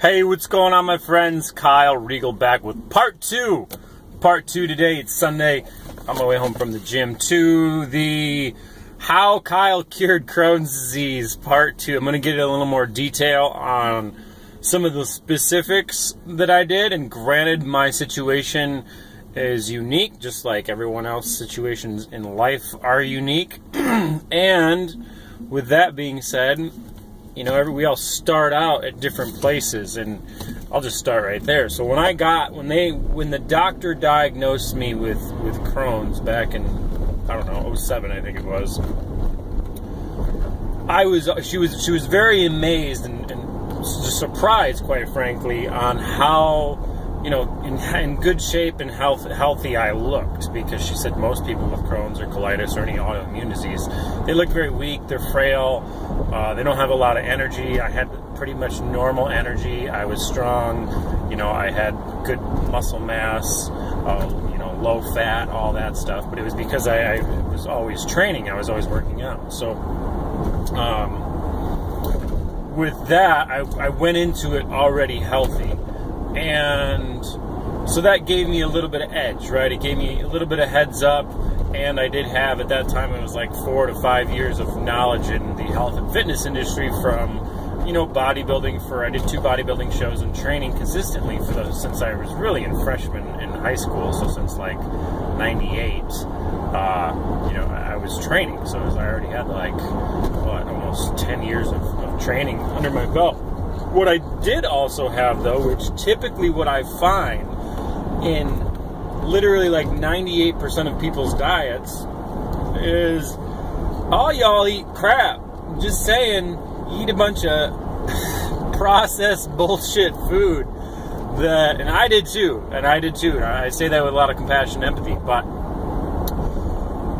Hey, what's going on, my friends? Kyle Regal back with part two. Part two today. It's Sunday. On my way home from the gym to the How Kyle Cured Crohn's Disease part two. I'm going to get a little more detail on some of the specifics that I did. And granted, my situation is unique, just like everyone else's situations in life are unique. And with that being said, you know, we all start out at different places, and I'll just start right there. So when the doctor diagnosed me with Crohn's back in, I don't know, 07, I think it was, she was very amazed and just surprised, quite frankly, on how, you know, in good shape and healthy I looked, because she said most people with Crohn's or colitis or any autoimmune disease, they look very weak, they're frail, they don't have a lot of energy. I had pretty much normal energy. I was strong, you know, I had good muscle mass, you know, low fat, all that stuff, but it was because I was always training, I was always working out. So with that, I went into it already healthy. And so that gave me a little bit of edge, right? It gave me a little bit of heads up, and I did have, at that time, it was like 4 to 5 years of knowledge in the health and fitness industry from, you know, bodybuilding. I did 2 bodybuilding shows and training consistently for those since I was really in freshman in high school, so since like 98, you know, I was training, so I already had like, what, almost 10 years of training under my belt. What I did also have, though, which typically what I find in literally like 98% of people's diets is, all y'all eat crap. Just saying, eat a bunch of processed bullshit food. And I did too. And I say that with a lot of compassion and empathy. But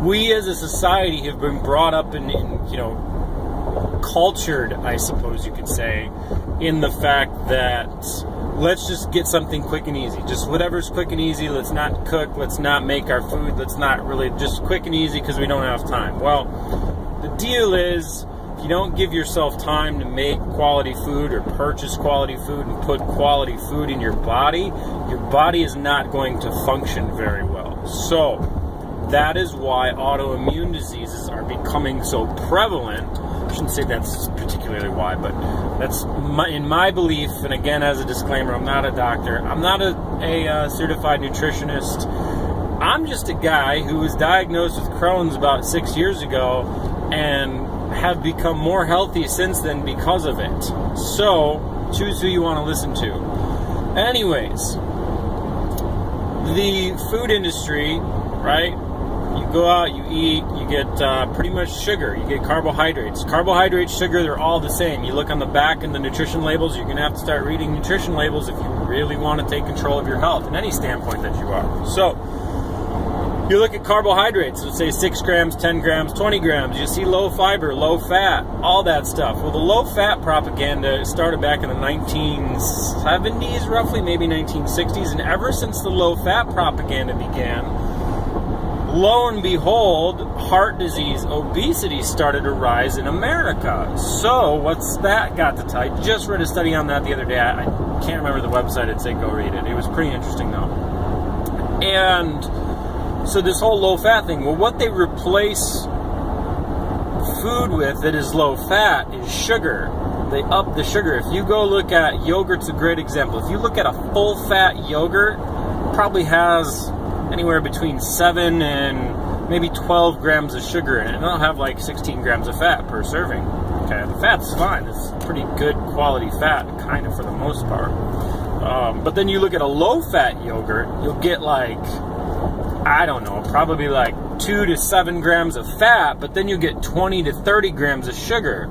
we as a society have been brought up in you know, cultured, I suppose you could say, in the fact that let's just get something quick and easy. Just whatever's quick and easy. Let's not cook. Let's not make our food. Let's not really, just quick and easy because we don't have time. Well, the deal is, if you don't give yourself time to make quality food or purchase quality food and put quality food in your body is not going to function very well. So that is why autoimmune diseases are becoming so prevalent. I shouldn't say that's particularly why, but that's in my belief, and again, as a disclaimer, I'm not a doctor. I'm not a certified nutritionist. I'm just a guy who was diagnosed with Crohn's about 6 years ago and have become more healthy since then because of it. So, choose who you want to listen to. Anyways, the food industry, right? You go out, you eat, you get pretty much sugar, you get carbohydrates. Carbohydrates, sugar, they're all the same. You look on the back and the nutrition labels, you're going to have to start reading nutrition labels if you really want to take control of your health in any standpoint that you are. So, you look at carbohydrates, let's say 6 grams, 10 grams, 20 grams. You see low fiber, low fat, all that stuff. Well, the low fat propaganda started back in the 1970s, roughly, maybe 1960s. And ever since the low fat propaganda began, lo and behold, heart disease, obesity started to rise in America. So, what's that got to tie? I just read a study on that the other day. I can't remember the website. I'd say go read it. It was pretty interesting, though. And so this whole low-fat thing, well, what they replace food with that is low-fat is sugar. They up the sugar. If you go look at yogurt's a great example. If you look at a full-fat yogurt, it probably has anywhere between 7 and maybe 12 grams of sugar in it. And it'll have like 16 grams of fat per serving. Okay, the fat's fine. It's pretty good quality fat, kind of, for the most part. But then you look at a low-fat yogurt, you'll get like, I don't know, probably like 2 to 7 grams of fat, but then you get 20 to 30 grams of sugar.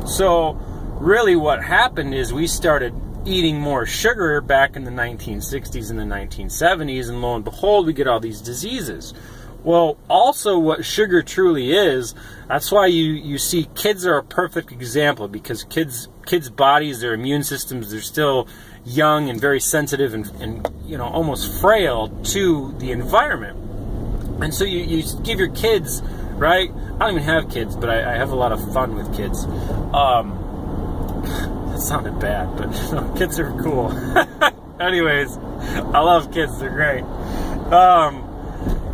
So really what happened is we started eating more sugar back in the 1960s and the 1970s, and lo and behold, we get all these diseases. Well, also what sugar truly is, that's why you see kids are a perfect example, because kids' bodies, their immune systems, they're still young and very sensitive and you know, almost frail to the environment. And so you give your kids, right? I don't even have kids, but I have a lot of fun with kids. That sounded bad, but kids are cool. Anyways, I love kids, they're great.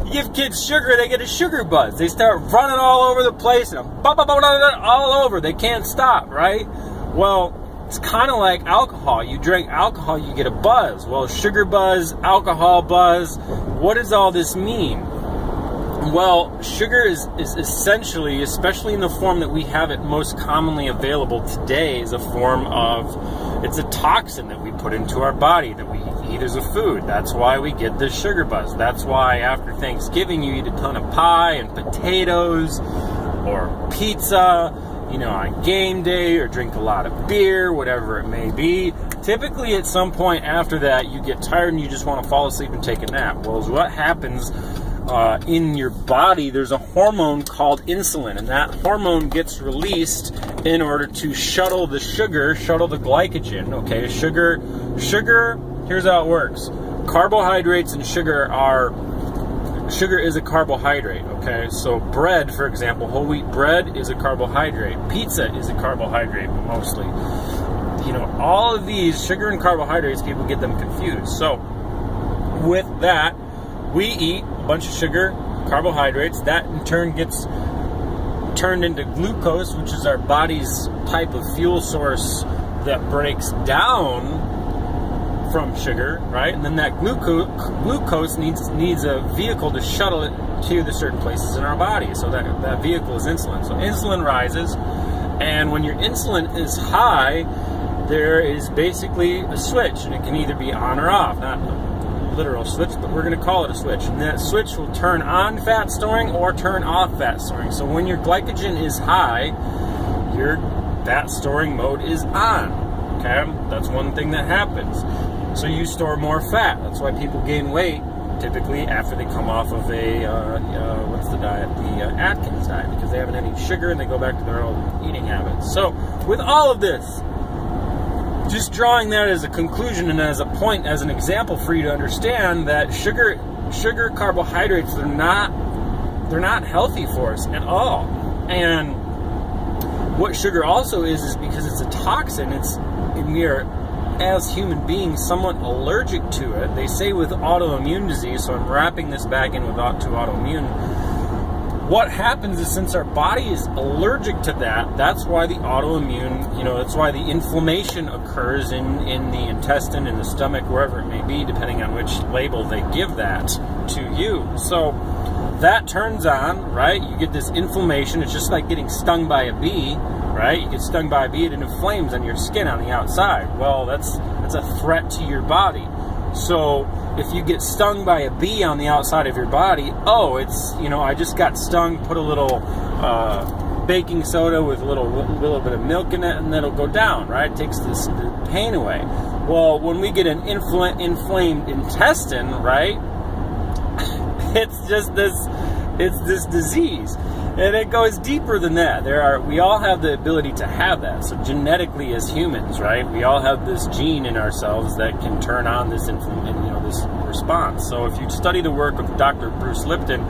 You give kids sugar, they get a sugar buzz. They start running all over the place and all over. They can't stop, right? Well, it's kind of like alcohol. You drink alcohol, you get a buzz. Well, sugar buzz, alcohol buzz, what does all this mean? Well, sugar is essentially, especially in the form that we have it most commonly available today, is a form of, it's a toxin that we put into our body, that we eat as a food. That's why we get this sugar buzz. That's why after Thanksgiving you eat a ton of pie and potatoes or pizza, you know, on game day, or drink a lot of beer, whatever it may be. Typically at some point after that you get tired and you just want to fall asleep and take a nap. Well, what happens in your body, there's a hormone called insulin, and that hormone gets released in order to shuttle the sugar, shuttle the glycogen. Okay, sugar, here's how it works. Carbohydrates and sugar is a carbohydrate. Okay, so bread, for example, whole wheat bread is a carbohydrate. Pizza is a carbohydrate, mostly. You know, all of these sugar and carbohydrates, people get them confused. So with that, we eat a bunch of sugar, carbohydrates. That in turn gets turned into glucose, which is our body's type of fuel source that breaks down from sugar, right? And then that glucose needs a vehicle to shuttle it to the certain places in our body. So that vehicle is insulin. So insulin rises, and when your insulin is high, there is basically a switch, and it can either be on or off. Not a literal switch, but we're going to call it a switch. And that switch will turn on fat storing or turn off fat storing. So when your glycogen is high, your fat storing mode is on. Okay, that's one thing that happens. So you store more fat. That's why people gain weight typically after they come off of a what's the diet? The Atkins diet, because they haven't any sugar and they go back to their old eating habits. So with all of this, just drawing that as a conclusion and as a point, as an example for you to understand that sugar, carbohydrates, they're not healthy for us at all. And what sugar also is because it's a toxin. We are, as human beings, somewhat allergic to it. They say with autoimmune disease, so I'm wrapping this back in to autoimmune. What happens is, since our body is allergic to that, that's why the autoimmune, that's why the inflammation occurs in the intestine, in the stomach, wherever it may be, depending on which label they give that to you. So that turns on, right? You get this inflammation. It's just like getting stung by a bee, right? You get stung by a bee, it inflames on your skin on the outside. Well, that's a threat to your body. So if you get stung by a bee on the outside of your body, oh, it's, I just got stung, put a little baking soda with a little bit of milk in it, and then it'll go down, right? It takes the pain away. Well, when we get an inflamed intestine, right, it's just this disease. And it goes deeper than that. We all have the ability to have that. So genetically, as humans, right, we all have this gene in ourselves that can turn on this this response. So if you study the work of Dr. Bruce Lipton,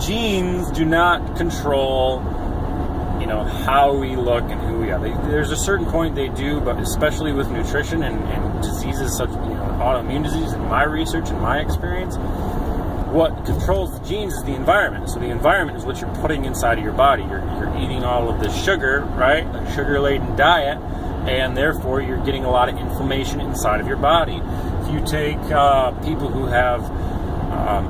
genes do not control, how we look and who we are. There's a certain point they do, but especially with nutrition and diseases such, autoimmune disease, in my research and my experience, what controls the genes is the environment. So the environment is what you're putting inside of your body. You're eating all of this sugar, right? A sugar-laden diet, and therefore you're getting a lot of inflammation inside of your body. If you take people who have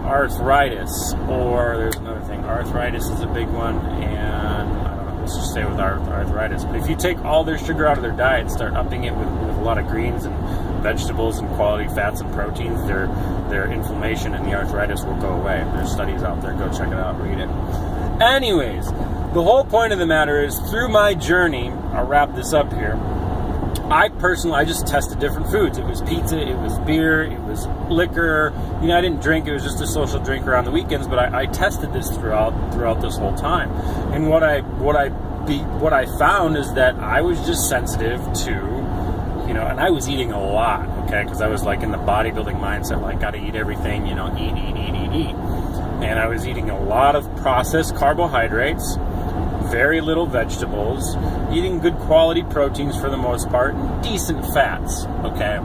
arthritis, or there's another thing, arthritis is a big one, and I don't know, let's just stay with arthritis. But if you take all their sugar out of their diet and start upping it with a lot of greens and vegetables and quality fats and proteins, their inflammation and the arthritis will go away. There's studies out there. Go check it out, read it. Anyways, the whole point of the matter is, through my journey, I'll wrap this up here, I just tested different foods. It was pizza, it was beer, it was liquor. I didn't drink. It was just a social drink around the weekends, but I tested this throughout this whole time. And what I found is that I was just sensitive to, and I was eating a lot, okay, because I was like in the bodybuilding mindset, like, gotta eat everything, eat. And I was eating a lot of processed carbohydrates, very little vegetables, eating good quality proteins for the most part, and decent fats, okay?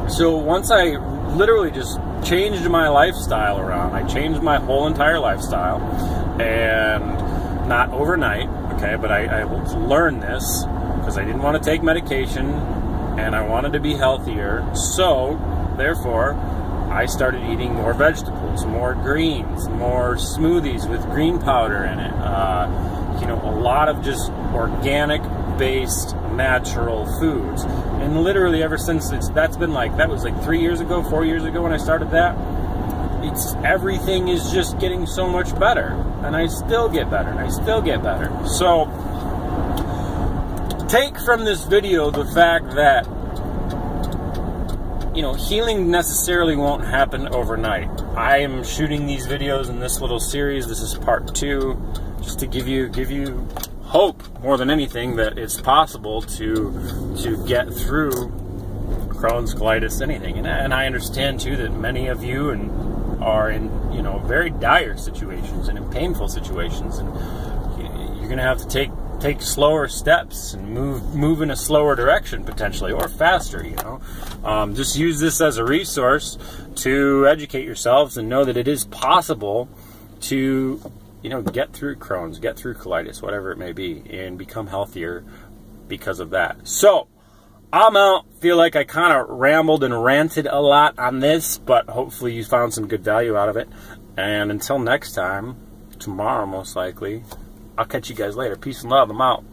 So once I literally just changed my lifestyle around, I changed my whole entire lifestyle, and not overnight, okay, but I learned this because I didn't want to take medication, and I wanted to be healthier, so therefore I started eating more vegetables, more greens, more smoothies with green powder in it, you know, a lot of just organic-based natural foods. And literally ever since that was like 3 years ago, 4 years ago when I started that, everything is just getting so much better. And I still get better, and I still get better. So, take from this video the fact that, you know, healing necessarily won't happen overnight. I am shooting these videos in this little series. This is part 2, just to give you hope more than anything that it's possible to get through Crohn's, colitis, anything. And I understand too that many of you are in, you know, very dire situations and in painful situations, and you're going to have to take slower steps and move in a slower direction potentially, or faster, you know. Just use this as a resource to educate yourselves and know that it is possible to, you know, get through Crohn's, get through colitis, whatever it may be, and become healthier because of that. So, I'm out. Feel like I kind of rambled and ranted a lot on this, but hopefully you found some good value out of it. And until next time, tomorrow most likely, I'll catch you guys later. Peace and love. I'm out.